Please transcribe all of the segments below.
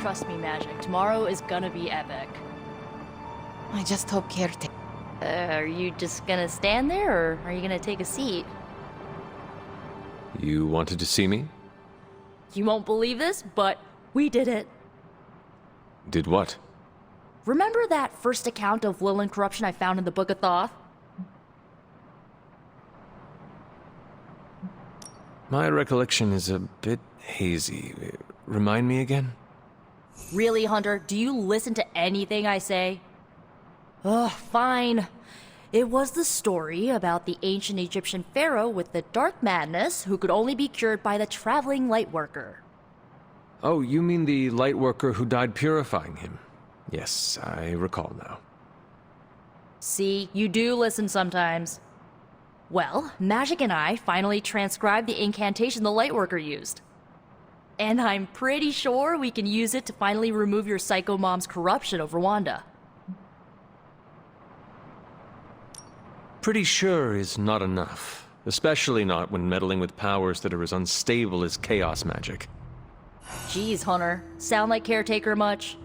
Trust me, Magic. Tomorrow is gonna be epic. I just hope caretaker. Are you just gonna stand there, or are you gonna take a seat? You wanted to see me? You won't believe this, but we did it. Did what? Remember that first account of Lilin corruption I found in the Book of Thoth? My recollection is a bit hazy. Remind me again? Really, Hunter? Do you listen to anything I say? Ugh, fine. It was the story about the ancient Egyptian pharaoh with the dark madness who could only be cured by the traveling lightworker. Oh, you mean the lightworker who died purifying him? Yes, I recall now. See, you do listen sometimes. Well, Magic and I finally transcribed the incantation the lightworker used. And I'm pretty sure we can use it to finally remove your psycho mom's corruption over Wanda. Pretty sure is not enough. Especially not when meddling with powers that are as unstable as chaos magic. Jeez, Hunter. Sound like caretaker much?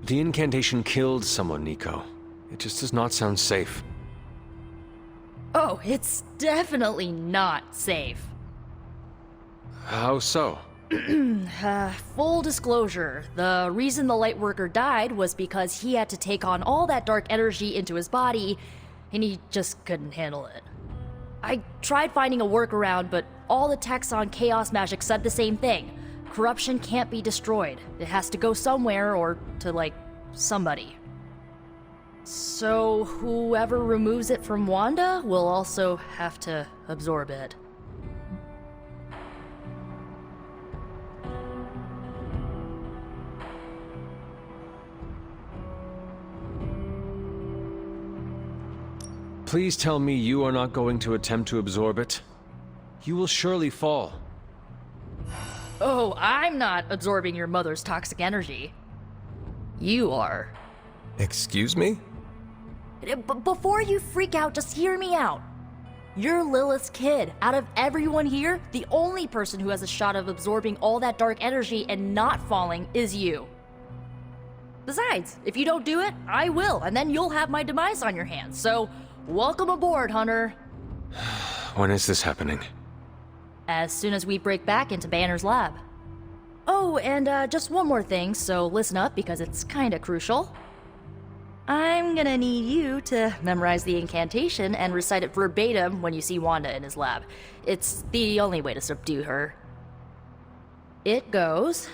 The incantation killed someone, Nico. It just does not sound safe. Oh, it's definitely not safe. How so? Full disclosure, the reason the Lightworker died was because he had to take on all that dark energy into his body, and he just couldn't handle it. I tried finding a workaround, but all the texts on chaos magic said the same thing. Corruption can't be destroyed. It has to go somewhere or to, like, somebody. So whoever removes it from Wanda will also have to absorb it. Please tell me you are not going to attempt to absorb it. You will surely fall. Oh, I'm not absorbing your mother's toxic energy. You are. Excuse me? Before you freak out, just hear me out. You're Lilith's kid. Out of everyone here, the only person who has a shot of absorbing all that dark energy and not falling is you. Besides, if you don't do it, I will, and then you'll have my demise on your hands. So, welcome aboard, Hunter. When is this happening? As soon as we break back into Banner's lab. Oh, and just one more thing, so listen up because it's kinda crucial. I'm gonna need you to memorize the incantation and recite it verbatim when you see Wanda in his lab. It's the only way to subdue her. It goes...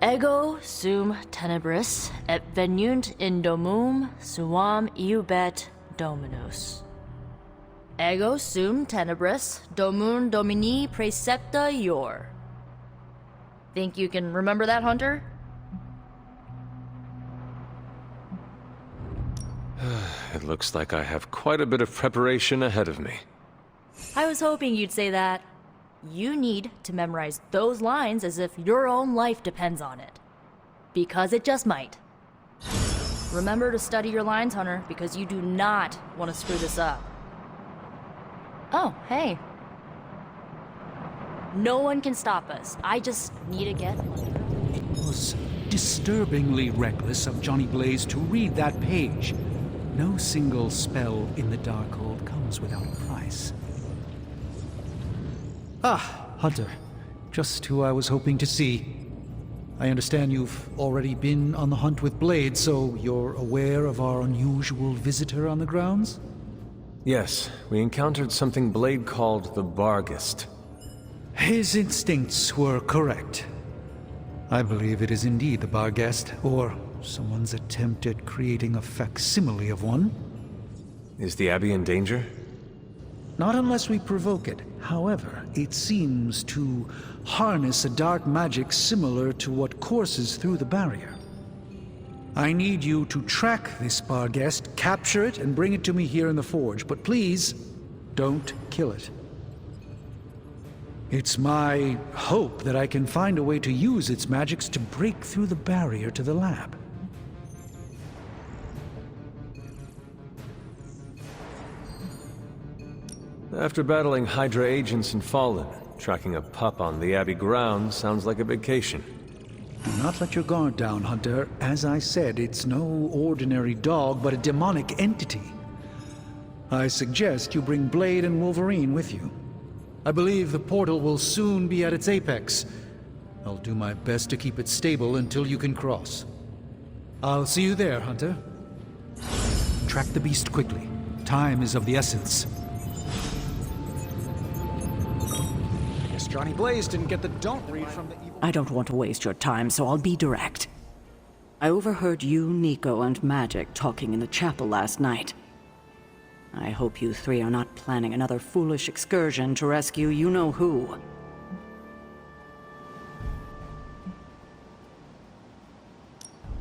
Ego sum tenebris et venunt in domum suam iubet dominus. Ego sum tenebris domum domini praecepta ior. Think you can remember that, Hunter? It looks like I have quite a bit of preparation ahead of me. I was hoping you'd say that. You need to memorize those lines as if your own life depends on it. Because it just might. Remember to study your lines, Hunter, because you do not want to screw this up. Oh, hey. No one can stop us. I just need to get... It was disturbingly reckless of Johnny Blaze to read that page. No single spell in the Darkhold comes without a price. Ah, Hunter. Just who I was hoping to see. I understand you've already been on the hunt with Blade, so you're aware of our unusual visitor on the grounds? Yes, we encountered something Blade called the Barghast. His instincts were correct. I believe it is indeed the Barghast, or someone's attempt at creating a facsimile of one. Is the Abbey in danger? Not unless we provoke it. However, it seems to harness a dark magic similar to what courses through the barrier. I need you to track this Barghast, capture it, and bring it to me here in the forge. But please, don't kill it. It's my hope that I can find a way to use its magics to break through the barrier to the lab. After battling Hydra agents in Fallen, Tracking a pup on the Abbey grounds sounds like a vacation. Do not let your guard down, Hunter. As I said, it's no ordinary dog, but a demonic entity. I suggest you bring Blade and Wolverine with you. I believe the portal will soon be at its apex. I'll do my best to keep it stable until you can cross. I'll see you there, Hunter. Track the beast quickly. Time is of the essence. I guess Johnny Blaze didn't get the don't read from the evil... I don't want to waste your time, so I'll be direct. I overheard you, Nico, and Magic talking in the chapel last night. I hope you three are not planning another foolish excursion to rescue you-know-who.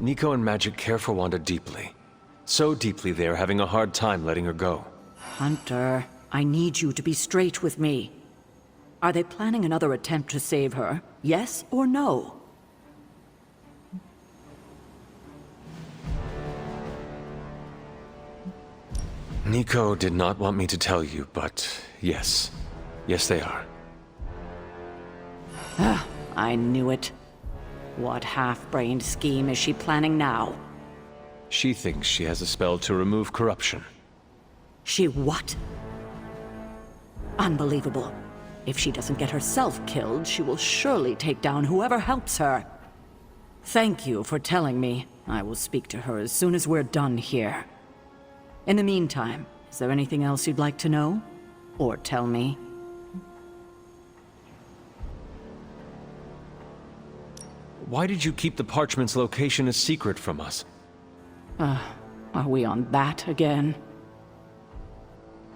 Nico and Magic care for Wanda deeply. So deeply they're having a hard time letting her go. Hunter, I need you to be straight with me. Are they planning another attempt to save her? Yes or no? Nico did not want me to tell you, but yes. Yes, they are. I knew it. What half-brained scheme is she planning now? She thinks she has a spell to remove corruption. She what? Unbelievable. If she doesn't get herself killed, she will surely take down whoever helps her. Thank you for telling me. I will speak to her as soon as we're done here. In the meantime, is there anything else you'd like to know? Or tell me? Why did you keep the parchment's location a secret from us? Are we on that again?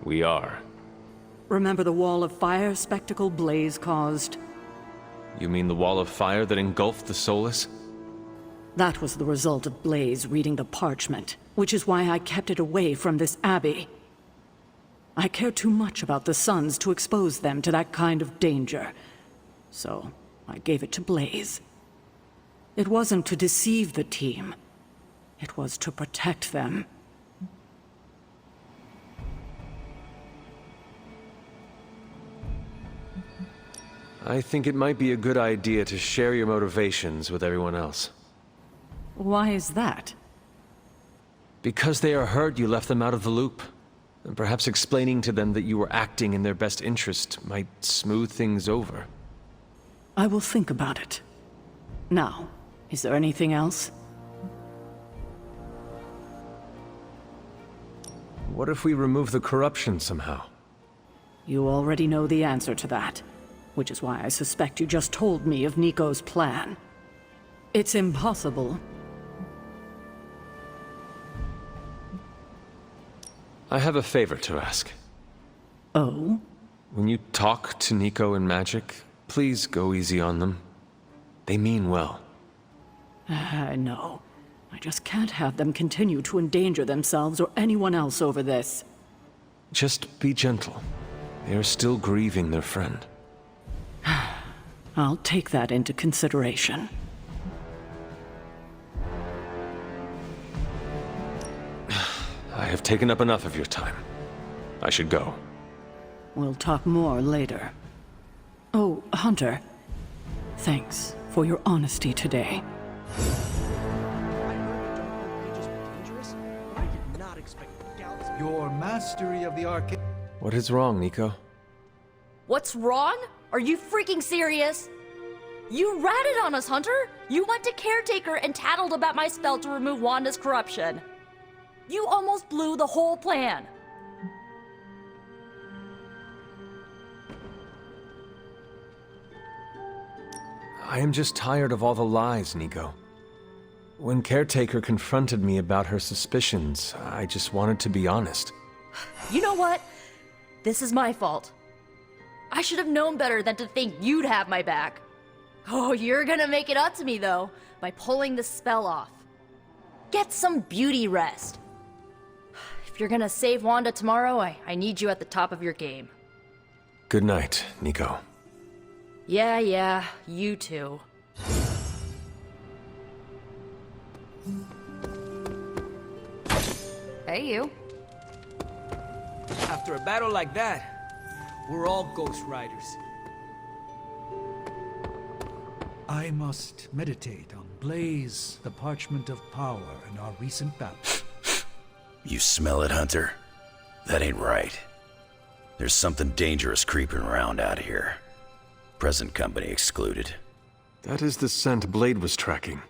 We are. Remember the wall of fire spectacle Blaze caused? You mean the wall of fire that engulfed the Solus? That was the result of Blaze reading the parchment, which is why I kept it away from this abbey. I care too much about the sons to expose them to that kind of danger. So, I gave it to Blaze. It wasn't to deceive the team. It was to protect them. I think it might be a good idea to share your motivations with everyone else. Why is that? Because they are hurt you left them out of the loop. And perhaps explaining to them that you were acting in their best interest might smooth things over. I will think about it. Now, is there anything else? What if we remove the corruption somehow? You already know the answer to that, which is why I suspect you just told me of Nico's plan. It's impossible. I have a favor to ask. Oh? When you talk to Nico and Magic, please go easy on them. They mean well. No. I just can't have them continue to endanger themselves or anyone else over this. Just be gentle. They are still grieving their friend. I'll take that into consideration. I have taken up enough of your time. I should go. We'll talk more later. Oh, Hunter. Thanks for your honesty today. I heard the dark pages were dangerous, but I did not expect galaxy... Your mastery of the arcane... What is wrong, Nico? What's wrong? Are you freaking serious? You ratted on us, Hunter! You went to Caretaker and tattled about my spell to remove Wanda's corruption. You almost blew the whole plan. I am just tired of all the lies, Nico. When Caretaker confronted me about her suspicions, I just wanted to be honest. You know what? This is my fault. I should have known better than to think you'd have my back. Oh, you're gonna make it up to me, though, by pulling the spell off. Get some beauty rest. If you're gonna save Wanda tomorrow, I need you at the top of your game. Good night, Nico. Yeah, you too. Hey, you. After a battle like that, we're all Ghost Riders. I must meditate on Blaze, the parchment of power, and our recent battle. You smell it, Hunter? That ain't right. There's something dangerous creeping around out here. Present company excluded. That is the scent Blade was tracking.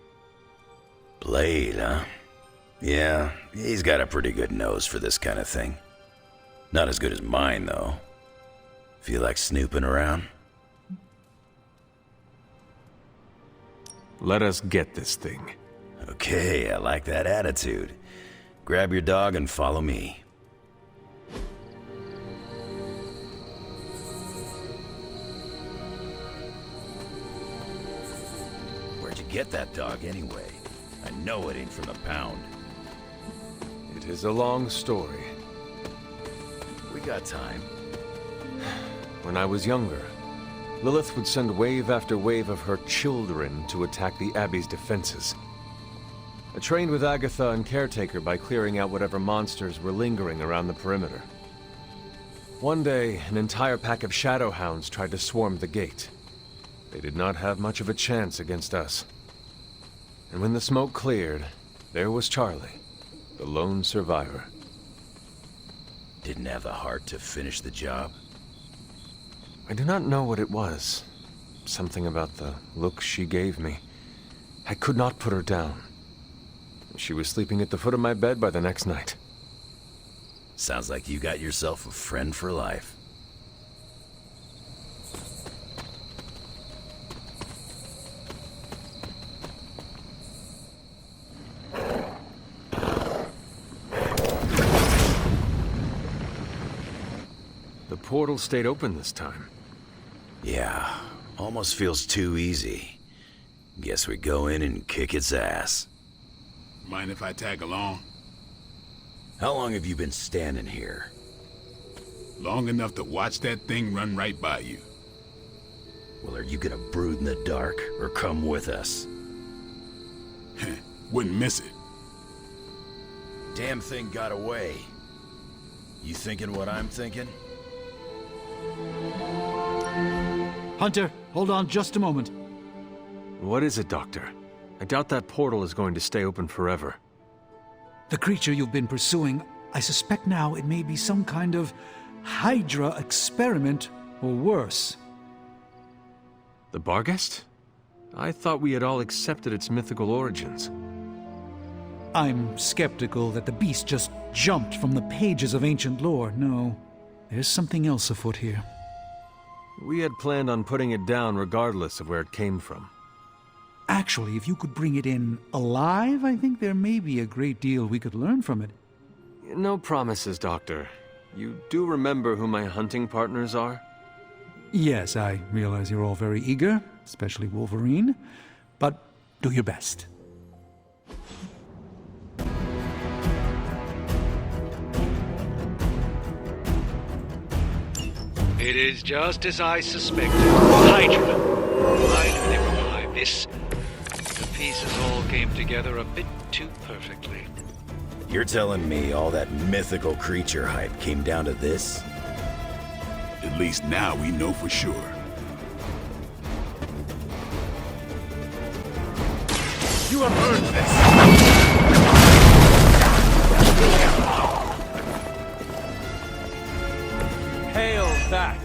Blade, huh? Yeah, he's got a pretty good nose for this kind of thing. Not as good as mine, though. Feel like snooping around? Let us get this thing. Okay, I like that attitude. Grab your dog and follow me. Where'd you get that dog anyway? I know it ain't from the pound. It is a long story. We got time. When I was younger, Lilith would send wave after wave of her children to attack the Abbey's defenses. I trained with Agatha and Caretaker by clearing out whatever monsters were lingering around the perimeter. One day, an entire pack of Shadowhounds tried to swarm the gate. They did not have much of a chance against us. And when the smoke cleared, there was Charlie, the lone survivor. Didn't have the heart to finish the job. I do not know what it was. Something about the look she gave me. I could not put her down. She was sleeping at the foot of my bed by the next night. Sounds like you got yourself a friend for life. The portal stayed open this time. Yeah, almost feels too easy. Guess we go in and kick its ass. Mind if I tag along? How long have you been standing here? Long enough to watch that thing run right by you. Well, are you gonna brood in the dark, or come with us? Wouldn't miss it. Damn thing got away. You thinking what I'm thinking? Hunter, hold on just a moment. What is it, Doctor? I doubt that portal is going to stay open forever. The creature you've been pursuing, I suspect now it may be some kind of Hydra experiment, or worse. The Barghast? I thought we had all accepted its mythical origins. I'm skeptical that the beast just jumped from the pages of ancient lore. No, there's something else afoot here. We had planned on putting it down regardless of where it came from. Actually, if you could bring it in alive, I think there may be a great deal we could learn from it. No promises, Doctor. You do remember who my hunting partners are? Yes, I realize you're all very eager, especially Wolverine, but do your best. It is just as I suspected. Hydra. I knew they were behind this. The pieces all came together a bit too perfectly. You're telling me all that mythical creature hype came down to this? At least now we know for sure. You have earned this! Hail that!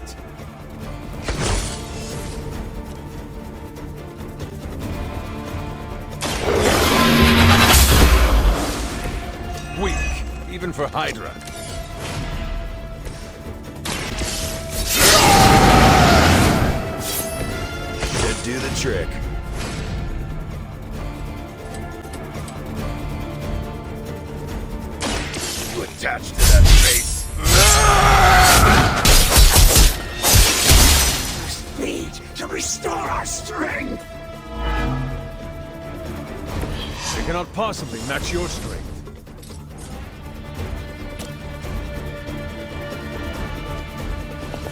Weak, even for Hydra. Should do the trick. You attached to that face. Speed to restore our strength. They cannot possibly match your strength.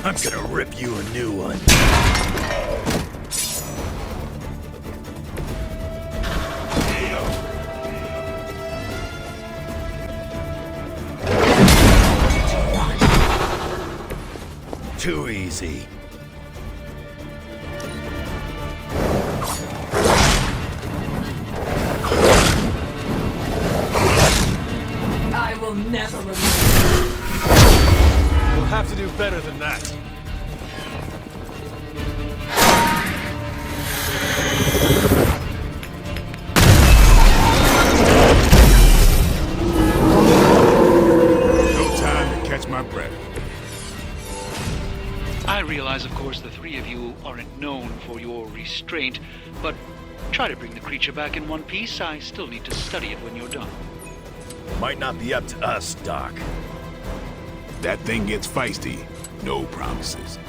I'm gonna rip you a new one. Too easy. never remember. We'll have to do better than that. No time to catch my breath. I realize, of course, the three of you aren't known for your restraint, but try to bring the creature back in one piece. I still need to study it when you're done. Might not be up to us, Doc. That thing gets feisty. No promises.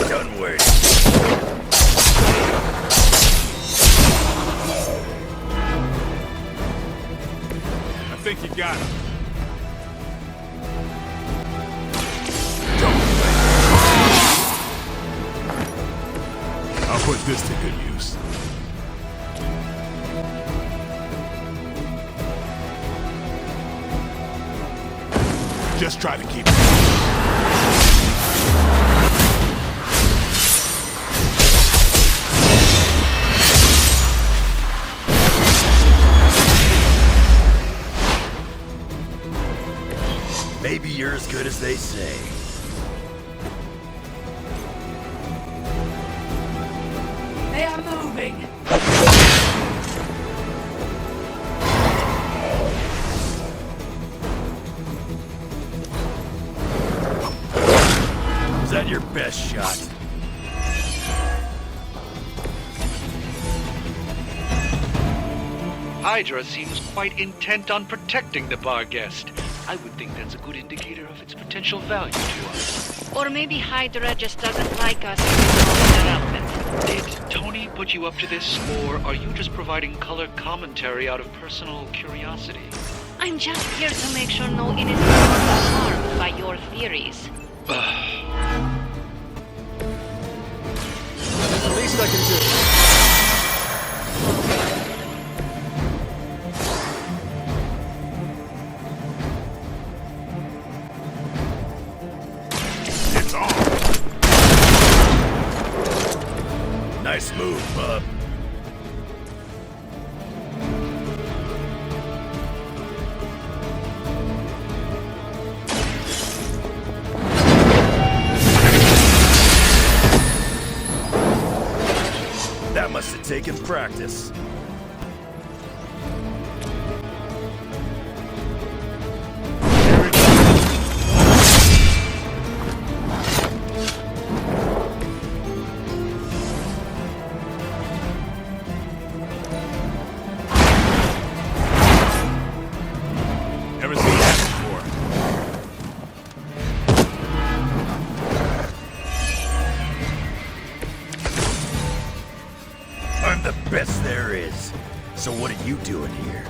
Done waiting. I think you got him. I'll put this to good use. Just try to keep it. Maybe you're as good as they say. They are moving. Is that your best shot? Hydra seems quite intent on protecting the Barghast. I would think that's a good indicator of its potential value to us. Or maybe Hydra just doesn't like us in their outfit. Did Tony put you up to this, or are you just providing color commentary out of personal curiosity? I'm just here to make sure no innocent people are harmed by your theories. The least I can do. It's on. Nice move, bub. That must have taken practice. Never seen that before. I'm the best there is. So what are you doing here?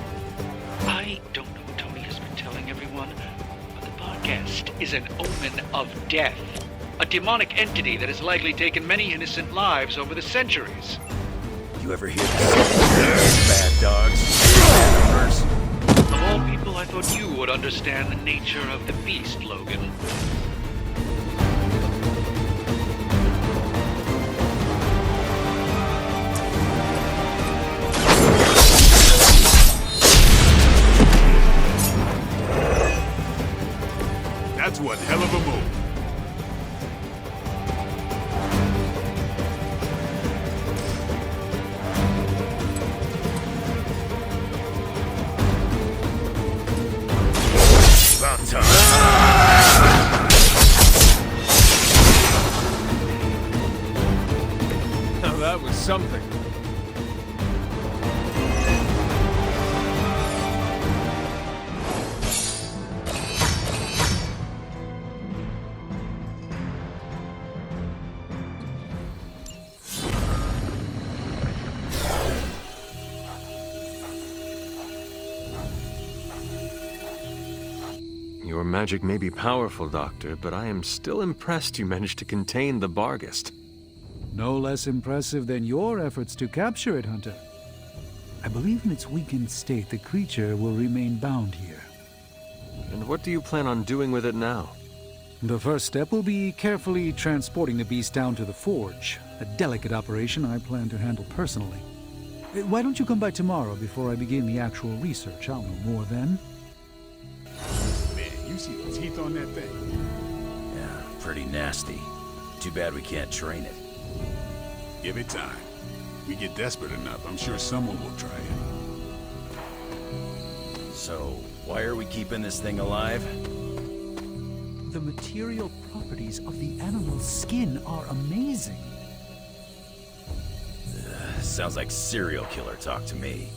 I don't know what Tony has been telling everyone, but the Barghast is an omen of death. A demonic entity that has likely taken many innocent lives over the centuries. You ever hear this? Bad dogs. Animals. Of all people, I thought you would understand the nature of the beast, Logan. That's one hell of a move. About time. Now that was something. Your magic may be powerful, Doctor, but I am still impressed you managed to contain the Barghast. No less impressive than your efforts to capture it, Hunter. I believe in its weakened state, the creature will remain bound here. And what do you plan on doing with it now? The first step will be carefully transporting the beast down to the forge. A delicate operation I plan to handle personally. Why don't you come by tomorrow before I begin the actual research? I'll know more then. Man, you see the teeth on that thing? Yeah, pretty nasty. Too bad we can't train it. Give it time. We get desperate enough, I'm sure someone will try it. So, why are we keeping this thing alive? The material properties of the animal's skin are amazing. Sounds like serial killer talk to me.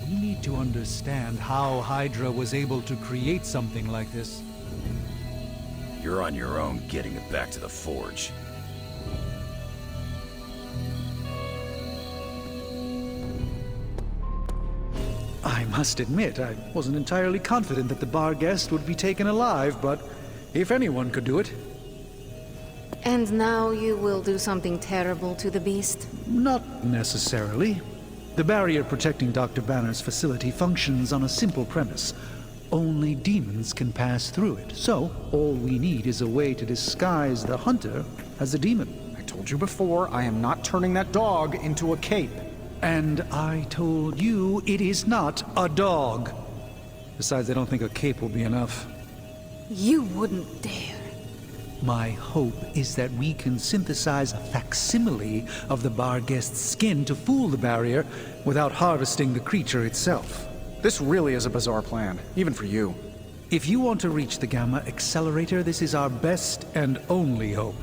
We need to understand how Hydra was able to create something like this. You're on your own getting it back to the forge. I must admit, I wasn't entirely confident that the Barghast would be taken alive, but if anyone could do it. And now you will do something terrible to the beast? Not necessarily. The barrier protecting Dr. Banner's facility functions on a simple premise. Only demons can pass through it, so all we need is a way to disguise the hunter as a demon. I told you before, I am not turning that dog into a cape. And I told you it is not a dog. Besides, I don't think a cape will be enough. You wouldn't dare. My hope is that we can synthesize a facsimile of the Barghast's skin to fool the barrier without harvesting the creature itself. This really is a bizarre plan, even for you. If you want to reach the Gamma Accelerator, this is our best and only hope.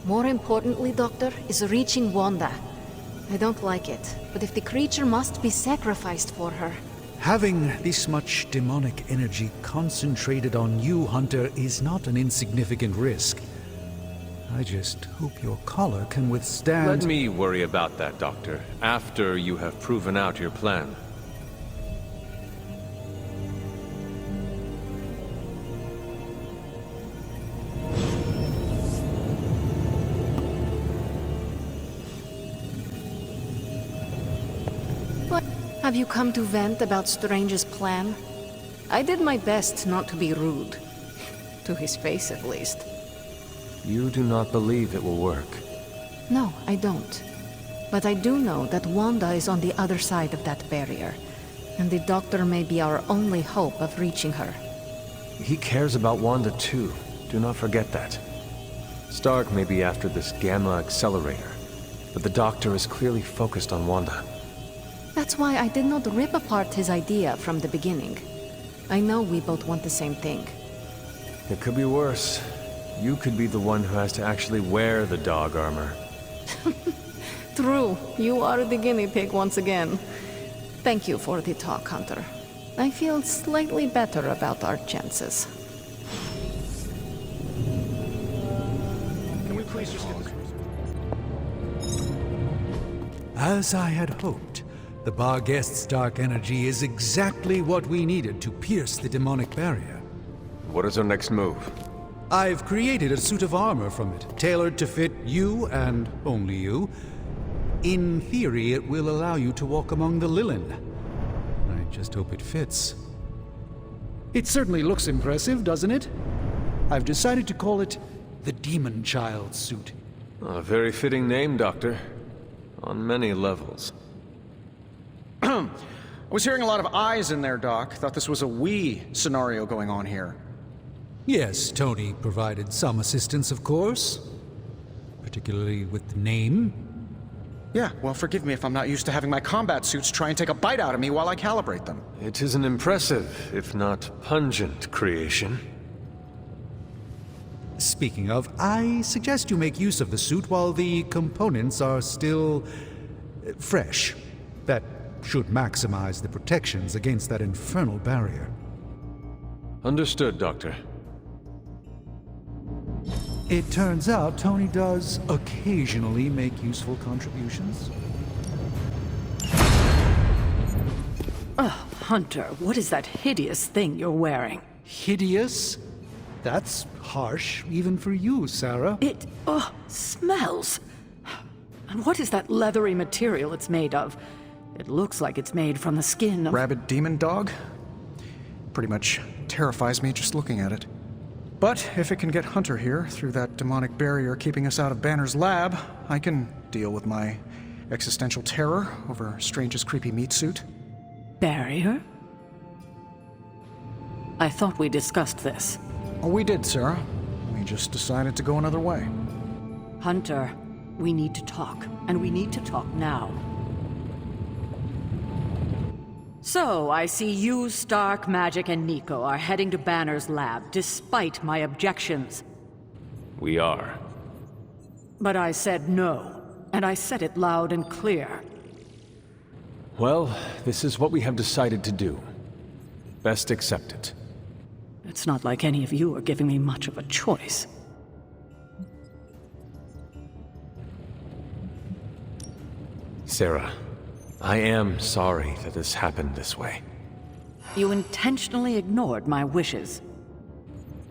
More importantly, Doctor, is reaching Wanda. I don't like it, but if the creature must be sacrificed for her... Having this much demonic energy concentrated on you, Hunter, is not an insignificant risk. I just hope your collar can withstand... Let me worry about that, Doctor, after you have proven out your plan. Have you come to vent about Strange's plan? I did my best not to be rude. To his face, at least. You do not believe it will work. No, I don't. But I do know that Wanda is on the other side of that barrier, and the Doctor may be our only hope of reaching her. He cares about Wanda too. Do not forget that. Stark may be after this Gamma Accelerator, but the Doctor is clearly focused on Wanda. That's why I did not rip apart his idea from the beginning. I know we both want the same thing. It could be worse. You could be the one who has to actually wear the dog armor. True. You are the guinea pig once again. Thank you for the talk, Hunter. I feel slightly better about our chances. Can we please just get this? As I had hoped, the Barghast's dark energy is exactly what we needed to pierce the demonic barrier. What is our next move? I've created a suit of armor from it, tailored to fit you and only you. In theory, it will allow you to walk among the Lilin. I just hope it fits. It certainly looks impressive, doesn't it? I've decided to call it the Demon Child suit. A very fitting name, Doctor. On many levels. I was hearing a lot of eyes in there, Doc. Thought this was a we scenario going on here. Yes, Tony provided some assistance, of course. Particularly with the name. Yeah, well, forgive me if I'm not used to having my combat suits try and take a bite out of me while I calibrate them. It is an impressive, if not pungent, creation. Speaking of, I suggest you make use of the suit while the components are still fresh. That should maximize the protections against that infernal barrier. Understood, Doctor. It turns out Tony does occasionally make useful contributions. Oh, Hunter, what is that hideous thing you're wearing? Hideous? That's harsh, even for you, Sarah. It, smells. And what is that leathery material it's made of? It looks like it's made from the skin of... Rabid demon dog? Pretty much terrifies me just looking at it. But if it can get Hunter here through that demonic barrier keeping us out of Banner's lab, I can deal with my existential terror over Strange's creepy meat suit. Barrier? I thought we discussed this. Oh, we did, Sarah. We just decided to go another way. Hunter, we need to talk, and we need to talk now. So, I see you, Stark, Magic, and Nico are heading to Banner's lab, despite my objections. We are. But I said no, and I said it loud and clear. Well, this is what we have decided to do. Best accept it. It's not like any of you are giving me much of a choice. Sarah, I am sorry that this happened this way. You intentionally ignored my wishes.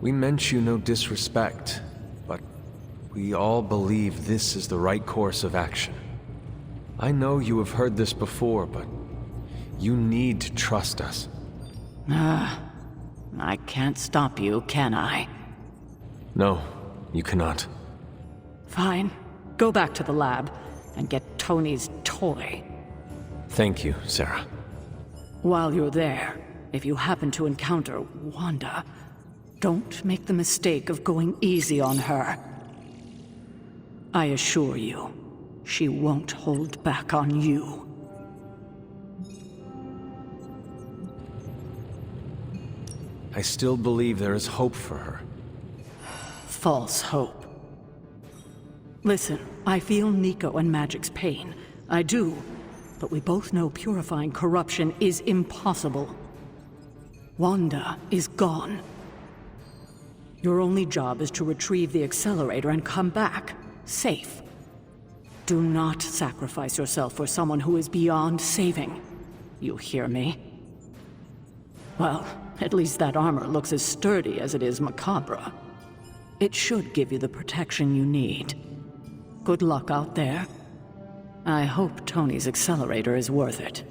We meant you no disrespect, but we all believe this is the right course of action. I know you have heard this before, but you need to trust us. I can't stop you, can I? No, you cannot. Fine. Go back to the lab and get Tony's toy. Thank you, Sarah. While you're there, if you happen to encounter Wanda, don't make the mistake of going easy on her. I assure you, she won't hold back on you. I still believe there is hope for her. False hope. Listen, I feel Nico and Magic's pain. I do. But we both know purifying corruption is impossible. Wanda is gone. Your only job is to retrieve the accelerator and come back, safe. Do not sacrifice yourself for someone who is beyond saving. You hear me? Well, at least that armor looks as sturdy as it is macabre. It should give you the protection you need. Good luck out there. I hope Tony's accelerator is worth it.